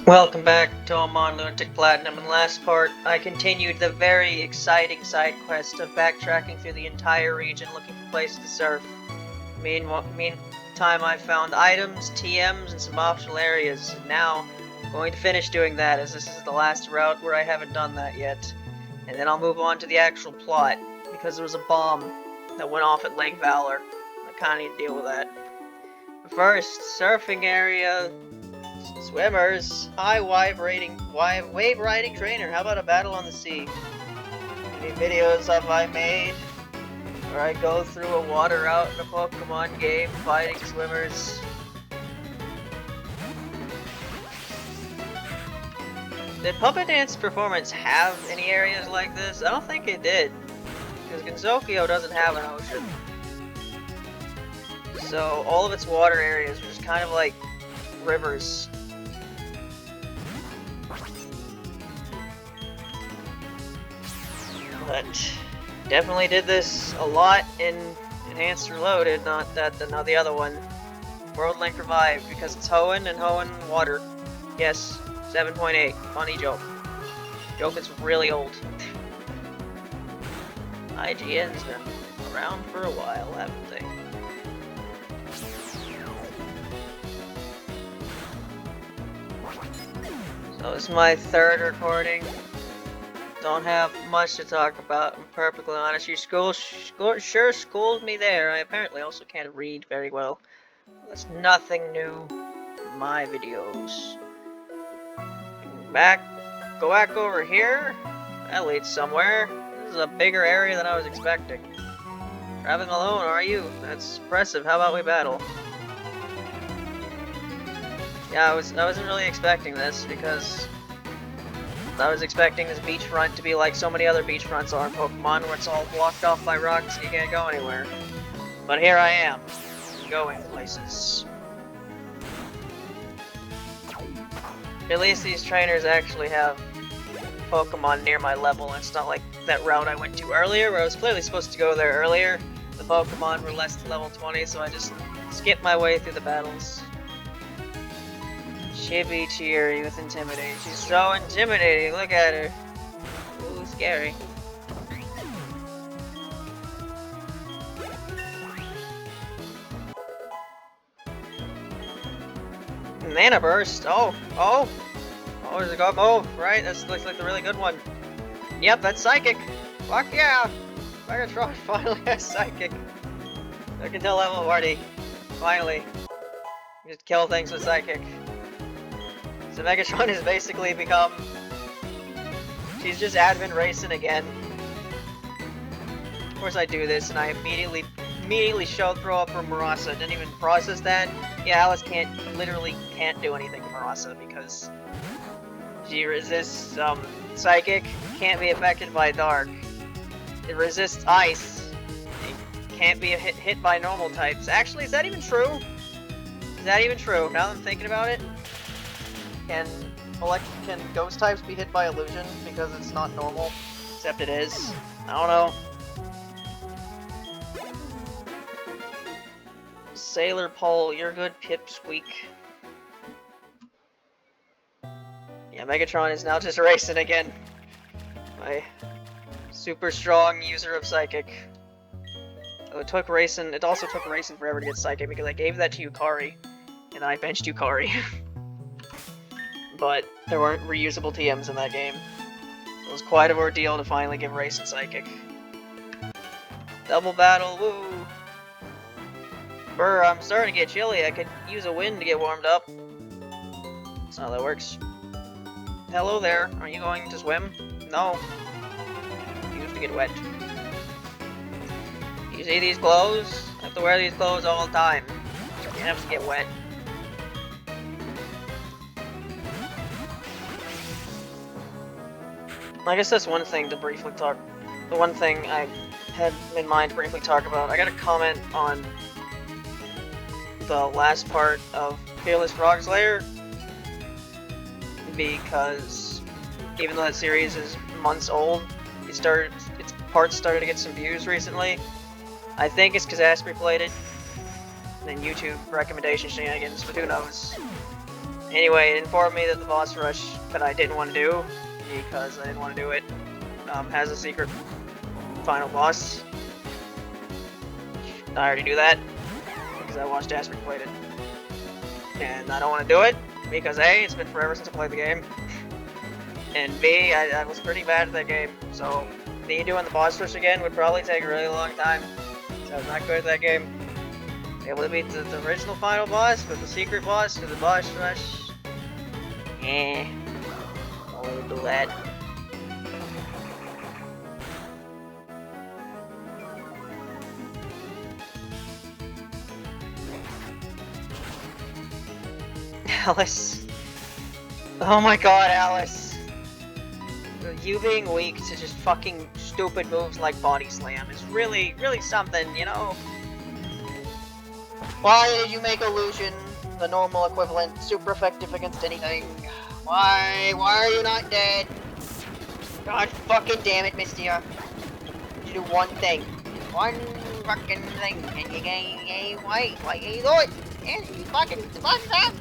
Welcome back to Touhoumon Lunatic Platinum. In the last part, I continued the very exciting side quest of backtracking through the entire region looking for places to surf. Meantime, I found items, TMs, and some optional areas. Now, I'm going to finish doing that as this is the last route where I haven't done that yet. And then I'll move on to the actual plot, because there was a bomb that went off at Lake Valor. I kinda need to deal with that. But first, surfing area. Swimmers, high wave riding trainer. How about a battle on the sea? Any videos have I made where I go through a water route in a Pokemon game fighting swimmers? Did Puppet Dance Performance have any areas like this? I don't think it did, because Genzokyo doesn't have an ocean. So all of its water areas are just kind of like rivers. But definitely did this a lot in Enhanced Reloaded, not the other one. World Link Revived, because it's Hoenn and Hoenn water. Yes, 7.8. Funny joke. Joke is really old. IGN's been around for a while, haven't they? So this is my third recording. Don't have much to talk about, I'm perfectly honest. Your school sure schooled me there. I apparently also can't read very well. That's nothing new in my videos. Go back over here. That leads somewhere. This is a bigger area than I was expecting. Traveling alone, are you? That's impressive. How about we battle? Yeah, I wasn't really expecting this because I was expecting this beachfront to be like so many other beachfronts are in Pokemon, where it's all blocked off by rocks and you can't go anywhere. But here I am, going places. At least these trainers actually have Pokemon near my level, and it's not like that route I went to earlier, where I was clearly supposed to go there earlier. The Pokemon were less than level 20, so I just skipped my way through the battles. Chibi cheery with intimidate. She's so intimidating, look at her. Ooh, scary. Mana burst. Oh, there's a good move, right? That looks like the really good one. Yep, that's psychic. Fuck yeah! Megatron finally has psychic. I can tell level already. Finally. Just kill things with psychic. So Megatron has basically become... She's just admin racing again. Of course I do this and I immediately throw up her Marasa. Didn't even process that. Yeah, Alice literally can't do anything to Marasa because she resists Psychic, can't be affected by Dark. It resists Ice. It can't be hit by normal types. Actually, is that even true? Is that even true? Now that I'm thinking about it. Can ghost types be hit by illusion because it's not normal? Except it is. I don't know. Sailor Pole, you're good, Pipsqueak. Yeah, Megatron is now just racing again. My super strong user of Psychic. Oh, it also took racing forever to get Psychic because I gave that to Yukari, and then I benched Yukari. But there weren't reusable TMs in that game. It was quite an ordeal to finally give Racing Psychic. Double battle, woo! Brr, I'm starting to get chilly. I could use a wind to get warmed up. That's not how that works. Hello there. Are you going to swim? No. I used to get wet. You see these clothes? I have to wear these clothes all the time. You have to get wet. I guess that's one thing to briefly talk. The one thing I had in mind to briefly talk about. I got a comment on the last part of Fearless Frog Slayer because even though that series is months old, its parts started to get some views recently. I think it's because Asprey played it, and then YouTube recommendation shenanigans, but who knows. Anyway, it informed me that the boss rush that I didn't want to do, because I didn't want to do it, has a secret final boss. I already knew that, because I watched Asper played it. And I don't want to do it, because A, it's been forever since I played the game, and B, I was pretty bad at that game, so me doing the boss rush again would probably take a really long time, so I was not good at that game. Able to beat the original final boss, but the secret boss for the boss rush, I'll never do that. Alice. Oh my god, Alice. You being weak to just fucking stupid moves like body slam is really, really something, you know? Why did you make illusion the normal equivalent super effective against anything? Why are you not dead? God fucking damn it, Mistia. You do one thing. One fucking thing. And you gay why can't you do it? And you fucking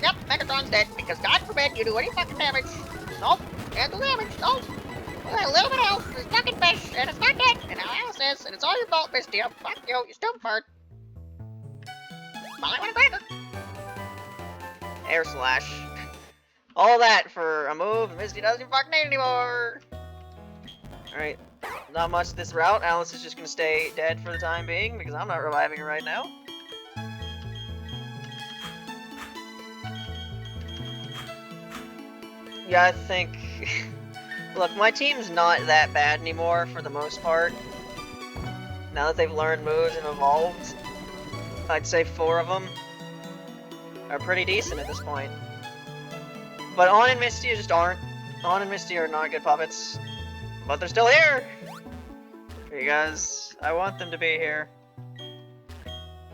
yep, Megatron's dead, because God forbid you do any fucking damage. Nope, can't do damage, nope. A little bit of health is fucking fish, and it's not dead, and Alice is, and it's all your fault, Mistia. Fuck you, you stupid bird. Molly wanna break her. Air slash. All that for a move Misty doesn't fucking need anymore. Alright, not much this route. Alice is just gonna stay dead for the time being, because I'm not reviving her right now. Yeah, I think... Look, my team's not that bad anymore, for the most part. Now that they've learned moves and evolved, I'd say 4 of them are pretty decent at this point. But On and Misty just aren't. On and Misty are not good puppets. But they're still here! Because I want them to be here.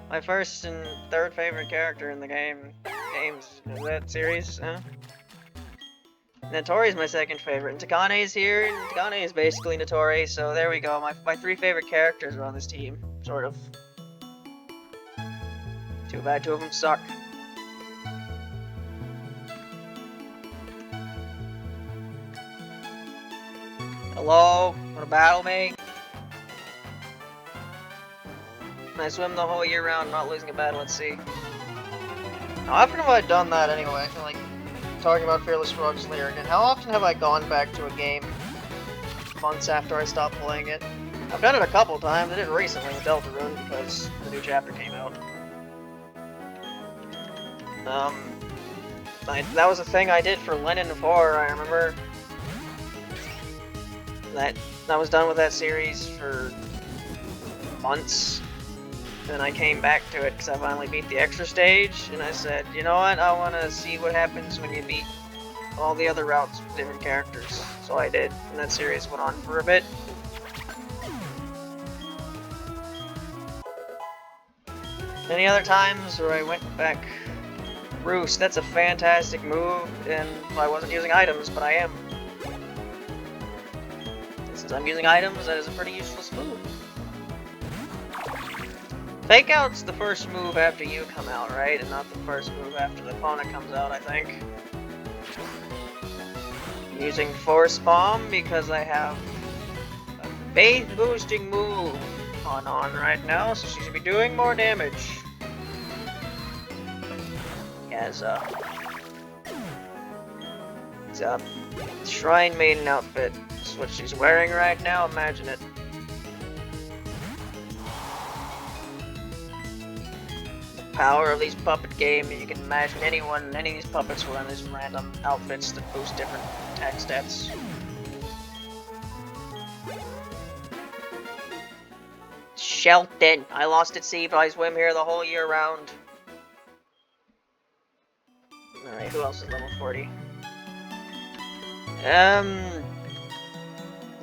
My first and third favorite character in the games of that series, Notori's my second favorite, and Takane's here, and Takane is basically Notori, so there we go. My 3 favorite characters are on this team, sort of. Too bad 2 of them suck. Hello? Wanna battle me? I swim the whole year round, not losing a battle, let's see. How often have I done that anyway? I feel like talking about Fearless Frog's lyric, and how often have I gone back to a game months after I stopped playing it? I've done it a couple times. I did it recently with Deltarune because the new chapter came out. That was a thing I did for Lennon 4, I remember. I was done with that series for months. Then I came back to it because I finally beat the extra stage, and I said, you know what, I want to see what happens when you beat all the other routes with different characters. So I did, and that series went on for a bit. Any other times where I went back... Roost, that's a fantastic move, and I wasn't using items, but I am. Since I'm using items, that is a pretty useless move. Fake Out's the first move after you come out, right? And not the first move after the opponent comes out, I think. I'm using Force Bomb because I have a faith boosting move on right now, so she should be doing more damage. It's a Shrine Maiden outfit. That's what she's wearing right now, imagine it. Power of these puppet games, you can imagine any of these puppets wearing these random outfits that boost different attack stats. Shelton! I lost at sea, but I swim here the whole year round. Alright, who else is level 40?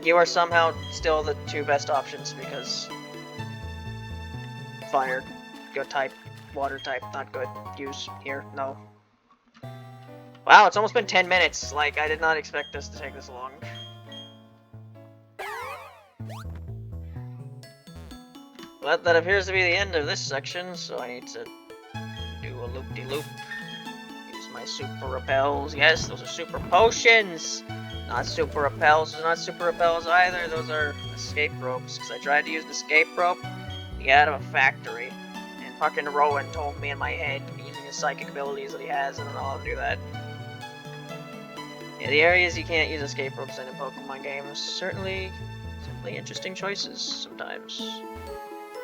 You are somehow still the 2 best options because fire, good type. Water type, not good. Use here, no. Wow, it's almost been 10 minutes. Like, I did not expect this to take this long. But that appears to be the end of this section, so I need to do a loop-de-loop. Use my super repels. Yes, those are super potions. Not super repels. Those are not super repels either. Those are escape ropes. Because I tried to use an escape rope to get out of a factory. And fucking Rowan told me in my head, using his psychic abilities that he has, I don't know how to do that. Yeah, the areas you can't use escape ropes in Pokemon games. Certainly interesting choices sometimes.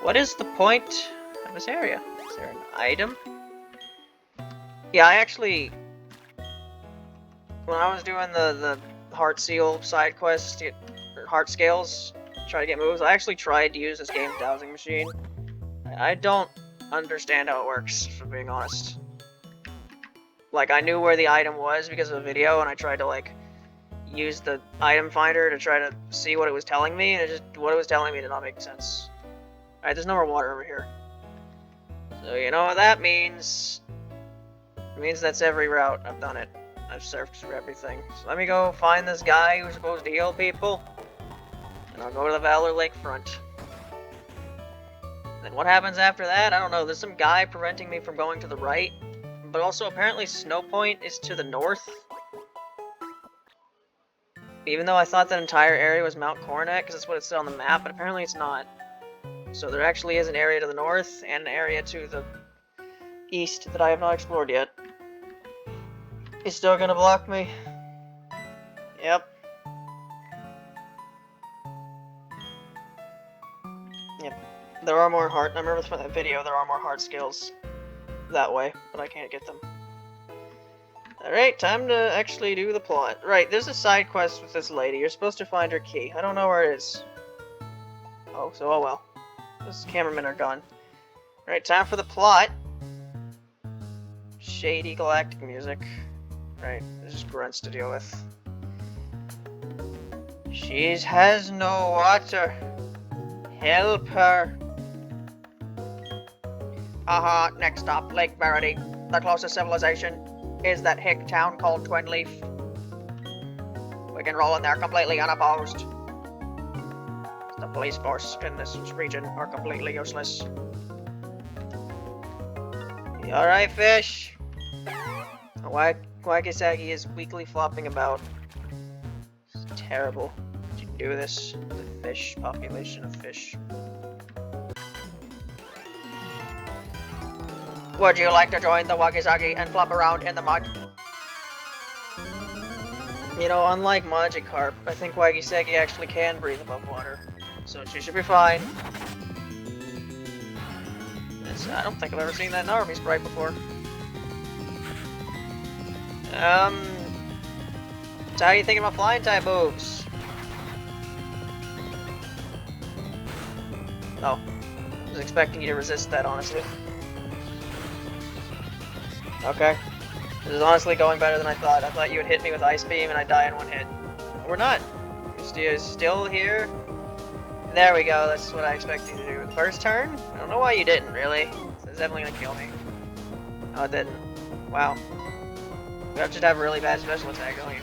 What is the point of this area? Is there an item? Yeah, I actually, when I was doing the Heart Seal side quest, or Heart Scales, try to get moves, I actually tried to use this game's dowsing machine. I don't understand how it works, if I'm being honest. Like, I knew where the item was because of a video, and I tried to, like, use the item finder to try to see what it was telling me, and what it was telling me did not make sense. Alright, there's no more water over here. So, you know what that means? It means that's every route. I've done it. I've surfed through everything. So let me go find this guy who's supposed to heal people, and I'll go to the Valor Lakefront. Then what happens after that? I don't know. There's some guy preventing me from going to the right, but also apparently Snow Point is to the north. Even though I thought that entire area was Mount Coronet, because that's what it said on the map, but apparently it's not. So there actually is an area to the north, and an area to the east that I have not explored yet. It's still gonna block me. Yep. Yep. There are more heart. I remember from that video, there are more heart scales that way, but I can't get them. Alright, time to actually do the plot. Right, there's a side quest with this lady. You're supposed to find her key. I don't know where it is. Oh well. Those cameramen are gone. Right, time for the plot. Shady galactic music. Right, there's just grunts to deal with. She has no water. Help her. Aha, next stop, Lake Valor. The closest civilization is that hick town called Twinleaf. We can roll in there completely unopposed. The police force in this region are completely useless. You alright, fish? Wagisagi is weakly flopping about. It's terrible. Did you do this? The fish population of fish. Would you like to join the Wagisagi and flop around in the mud? You know, unlike Magikarp, I think Wagisagi actually can breathe above water. So she should be fine. I don't think I've ever seen that in Army Sprite before. So how are you thinking about flying type moves? Oh. I was expecting you to resist that, honestly. Okay. This is honestly going better than I thought. I thought you would hit me with Ice Beam and I'd die in one hit. But we're not. You're still here. There we go. That's what I expected you to do. First turn? I don't know why you didn't, really. It's definitely gonna kill me. Oh, it didn't. Wow. You have to have a really bad special attack, don't you?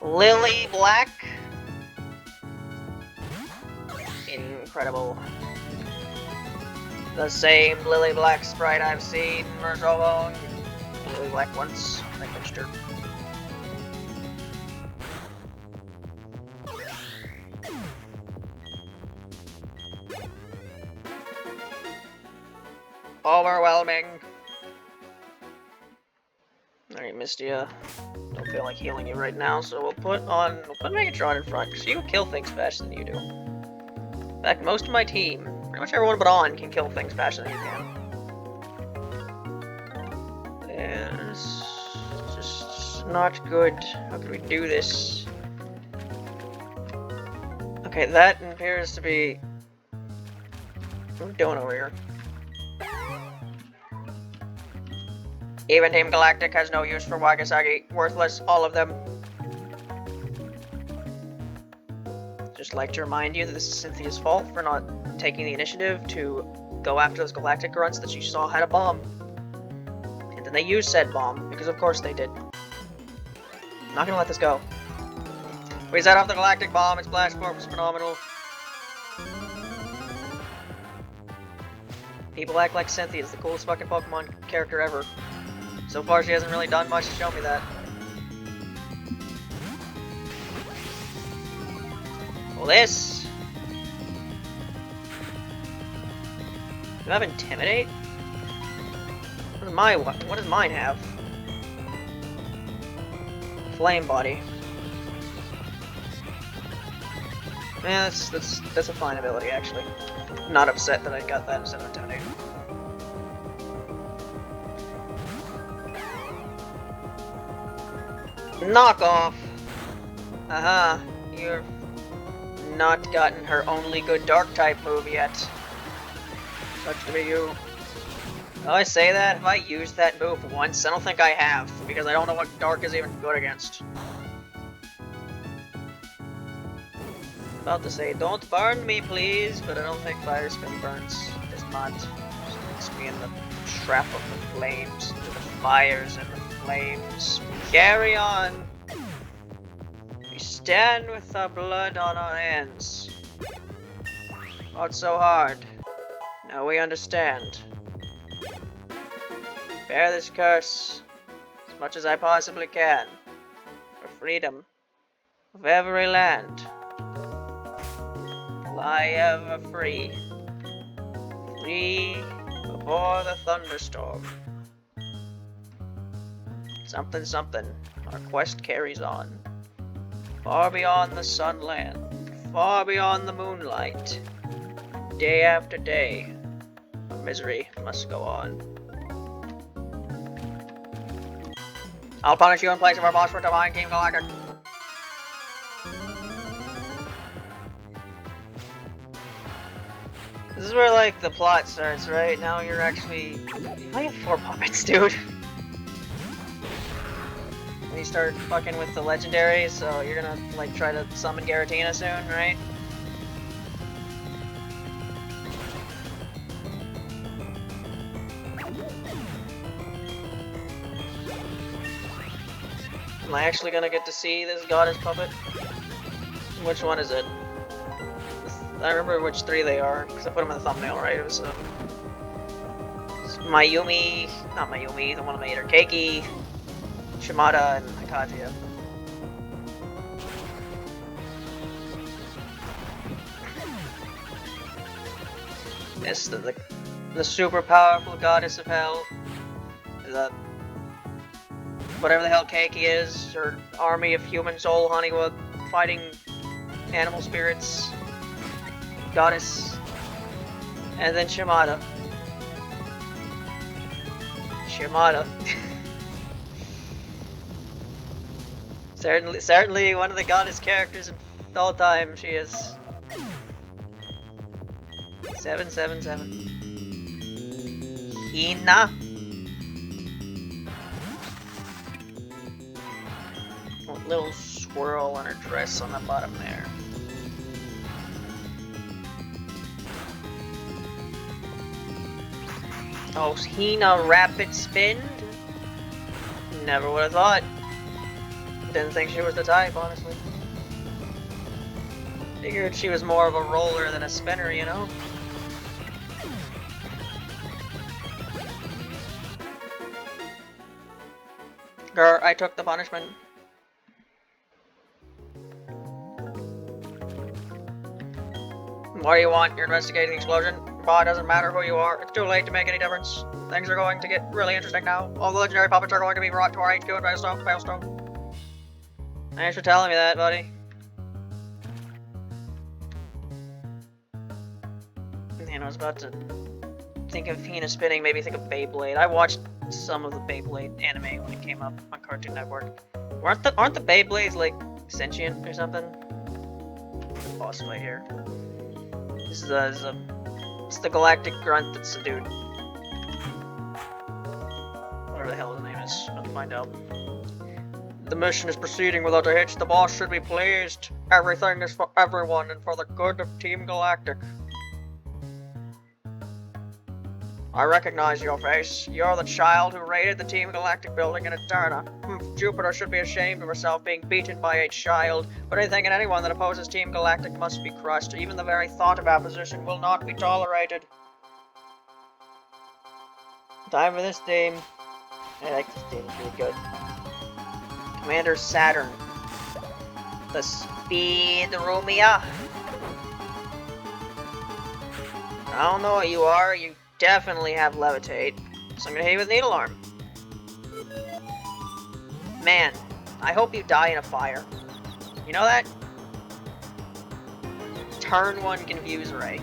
Lily Black. Incredible. The same Lily Black sprite I've seen for so long. Lily Black once. I pitched her. Overwhelming. Alright, Mistia. Don't feel like healing you right now, so we'll put Megatron in front, because you kill things faster than you do. In fact, most of my team, pretty much everyone but On, can kill things faster than you can. And it's just not good. How can we do this? Okay, that appears to be... What are we doing over here? Even Team Galactic has no use for Wagisagi. Worthless, all of them. Just like to remind you that this is Cynthia's fault for not taking the initiative to go after those Galactic grunts that she saw had a bomb. And then they used said bomb, because of course they did. I'm not gonna let this go. We set off the Galactic bomb, its blast force was phenomenal. People act like Cynthia is the coolest fucking Pokemon character ever. So far, she hasn't really done much to show me that. Well, this... Do I have Intimidate? What does mine have? Flame Body. Yeah, that's a fine ability, actually. I'm not upset that I got that instead of Intimidate. Knock off! Aha, you've not gotten her only good dark type move yet. Such to be you. Oh, I say that, if I used that move once, I don't think I have, because I don't know what dark is even good against. About to say, don't burn me please, but I don't think Fire Spin burns as much. It's me in the trap of the flames, the fires and the flames. Carry on! We stand with our blood on our hands. Not so hard. Now we understand. Bear this curse as much as I possibly can for freedom of every land. Fly ever free, free before the thunderstorm. Something, something, our quest carries on. Far beyond the sunland, far beyond the moonlight. Day after day, our misery must go on. I'll punish you in place of our boss for divine Team Galactic. This is where, like, the plot starts, right? Now you're actually... I have 4 puppets, dude. And you start fucking with the legendaries, so you're gonna, like, try to summon Garatina soon, right? Am I actually gonna get to see this goddess puppet? Which one is it? I remember which 3 they are, because I put them in the thumbnail, right? It was Mayumi, not Mayumi, the one I made her, Keiki, Shimada, and Hikatia. Yes, the super powerful goddess of hell, the whatever the hell Keiki is, her army of human soul Honeywood fighting animal spirits. Goddess, and then Shimada. certainly one of the goddess characters of all time. She is 777. Hina. A little swirl on her dress on the bottom there. Oh, Hina Rapid Spin? Never would have thought. Didn't think she was the type, honestly. Figured she was more of a roller than a spinner, you know? Grr, I took the punishment. What do you want? You're investigating the explosion? It doesn't matter who you are. It's too late to make any difference. Things are going to get really interesting now. All the legendary puppets are going to be brought to our HQ in Failstone. Thanks for telling me that, buddy. Man, I was about to think of Hina spinning, maybe think of Beyblade. I watched some of the Beyblade anime when it came up on Cartoon Network. Aren't the Beyblades like sentient or something? Possibly here. This is it's the Galactic Grunt that's the dude. Whatever the hell his name is. I'll find out. The mission is proceeding without a hitch. The boss should be pleased. Everything is for everyone and for the good of Team Galactic. I recognize your face. You're the child who raided the Team Galactic building in Eterna. Jupiter should be ashamed of herself being beaten by a child, but anything and anyone that opposes Team Galactic must be crushed. Even the very thought of opposition will not be tolerated. Time for this team. I like this team, it's really good. Commander Saturn. The Speed Rumia. I don't know what you are, you definitely have Levitate. So I'm gonna hit you with Needle Arm. Man, I hope you die in a fire. You know that? Turn 1 Confuse Ray.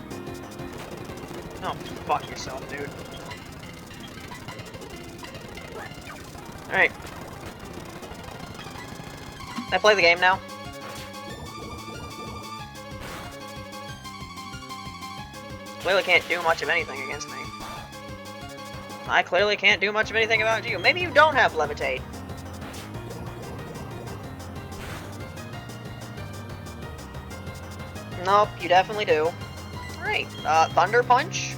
Oh, fuck yourself, dude. Alright. Can I play the game now? Clearly can't do much of anything against me. I clearly can't do much of anything about you. Maybe you don't have Levitate. Nope, you definitely do. Alright, Thunder Punch.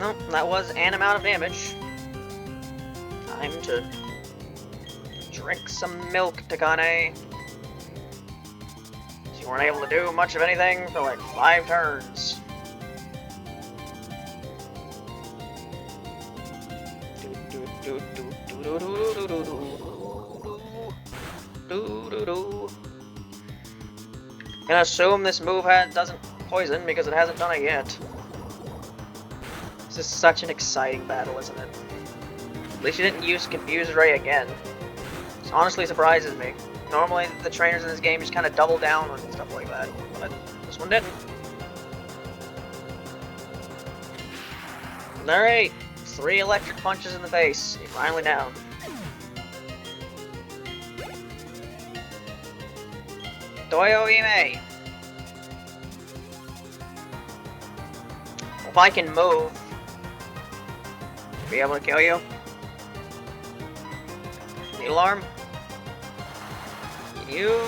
Nope, that was an amount of damage. Time to drink some milk, Takane. You weren't able to do much of anything for like 5 turns. Gonna assume this move doesn't poison because it hasn't done it yet. This is such an exciting battle, isn't it? At least you didn't use Confuse Ray again. This honestly surprises me. Normally the trainers in this game just kind of double down on stuff like that, but this one didn't. Alright, 3 electric punches in the face. You're finally down. Touhoumon. If I can move, be able to kill you. Needle Arm. Can you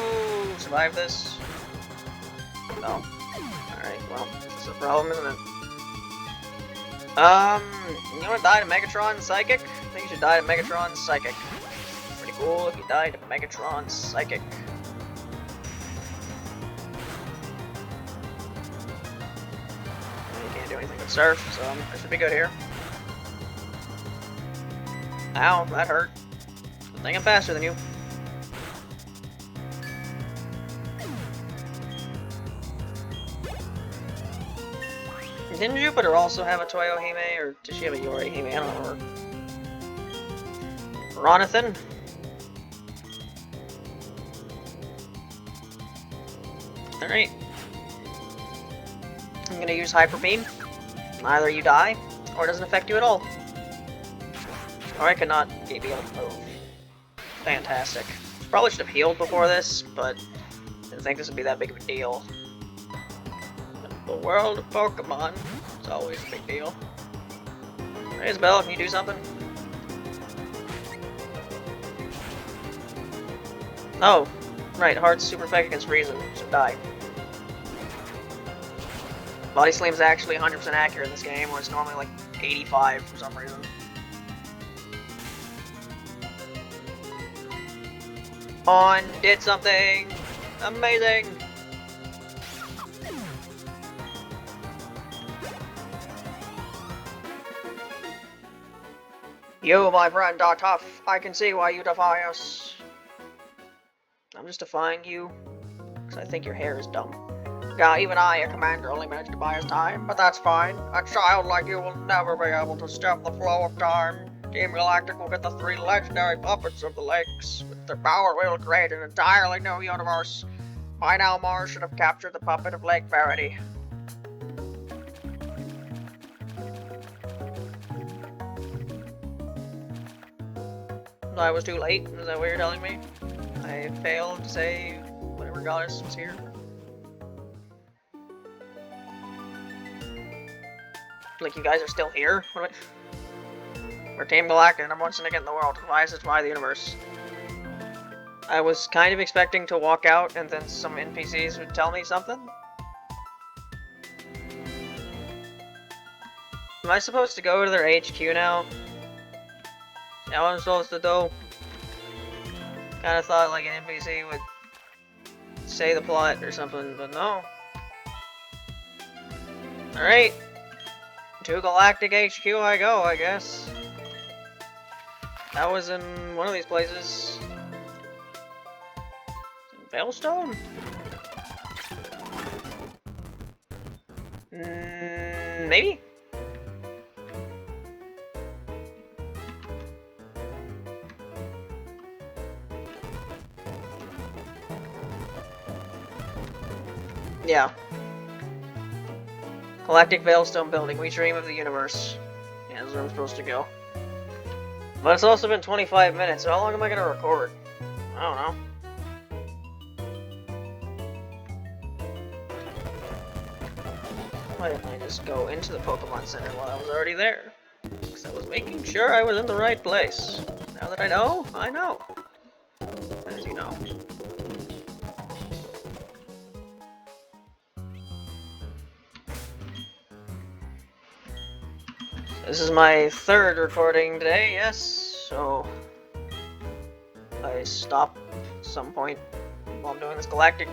survive this? No. Alright, well, that's a problem, isn't it? You wanna die to Megatron Psychic? I think you should die to Megatron Psychic. Pretty cool if you died to Megatron Psychic. You can't do anything with Surf, so I should be good here. Ow, that hurt. I think I'm faster than you. Didn't Jupiter also have a Touhoumon, or did she have a Yorihime? I don't remember. Ronathan. Alright. I'm gonna use Hyper Beam. Either you die, or it doesn't affect you at all. Or I cannot be able to move. Fantastic. Probably should have healed before this, but didn't think this would be that big of a deal. The world of Pokemon is always a big deal. Hey, Isabelle, can you do something? Oh, right, Heart's super effect against Reason, should die. Body Slam's actually 100% accurate in this game, where it's normally like 85 for some reason. On, did something amazing! You, my friend, are tough. I can see why you defy us. I'm just defying you because I think your hair is dumb. Yeah, even I, a commander, only managed to buy his time, but that's fine. A child like you will never be able to stop the flow of time. Team Galactic will get the 3 legendary puppets of the lakes. With their power, we will create an entirely new universe. By now, Mars should have captured the puppet of Lake Valor. I was too late, is that what you're telling me? I failed to say whatever goddess was here. Like, you guys are still here? What am I... We're Team Galactic, number 1 syndicate in the world, devices by the universe. I was kind of expecting to walk out and then some NPCs would tell me something. Am I supposed to go to their HQ now? Is that what I'm supposed to do? Kind of thought like an NPC would say the plot or something, but no. Alright. To Galactic HQ I go, I guess. That was in one of these places. Veilstone? Maybe? Yeah. Galactic Veilstone Building. We dream of the universe. Yeah, that's where I'm supposed to go. But it's also been 25 minutes, so how long am I gonna record? I don't know. Why didn't I just go into the Pokemon Center while I was already there? Because I was making sure I was in the right place. Now that I know, I know. As you know. This is my third recording today, yes, so I stop at some point while I'm doing this galactic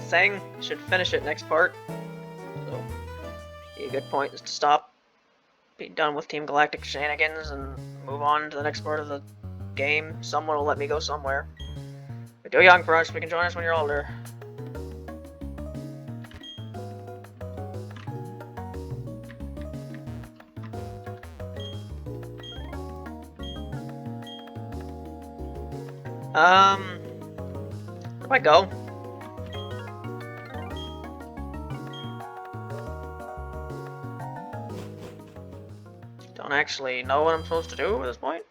thing. Should finish it next part, so be a good point is to stop, be done with Team Galactic shenanigans, and move on to the next part of the game. Someone will let me go somewhere. We're too young for us, we can join us when you're older. Where do I go? Don't actually know what I'm supposed to do at this point.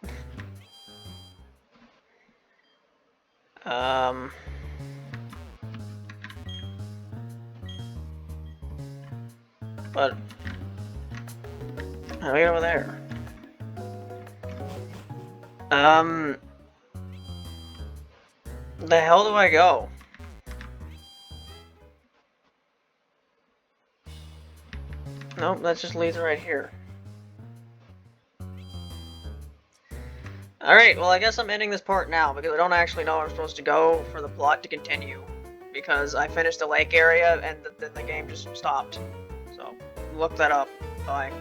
But how do I get over there? The hell do I go? Nope, that just leads right here. Alright, well I guess I'm ending this part now, because I don't actually know where I'm supposed to go for the plot to continue. Because I finished the lake area, and then the game just stopped. So, look that up. Bye.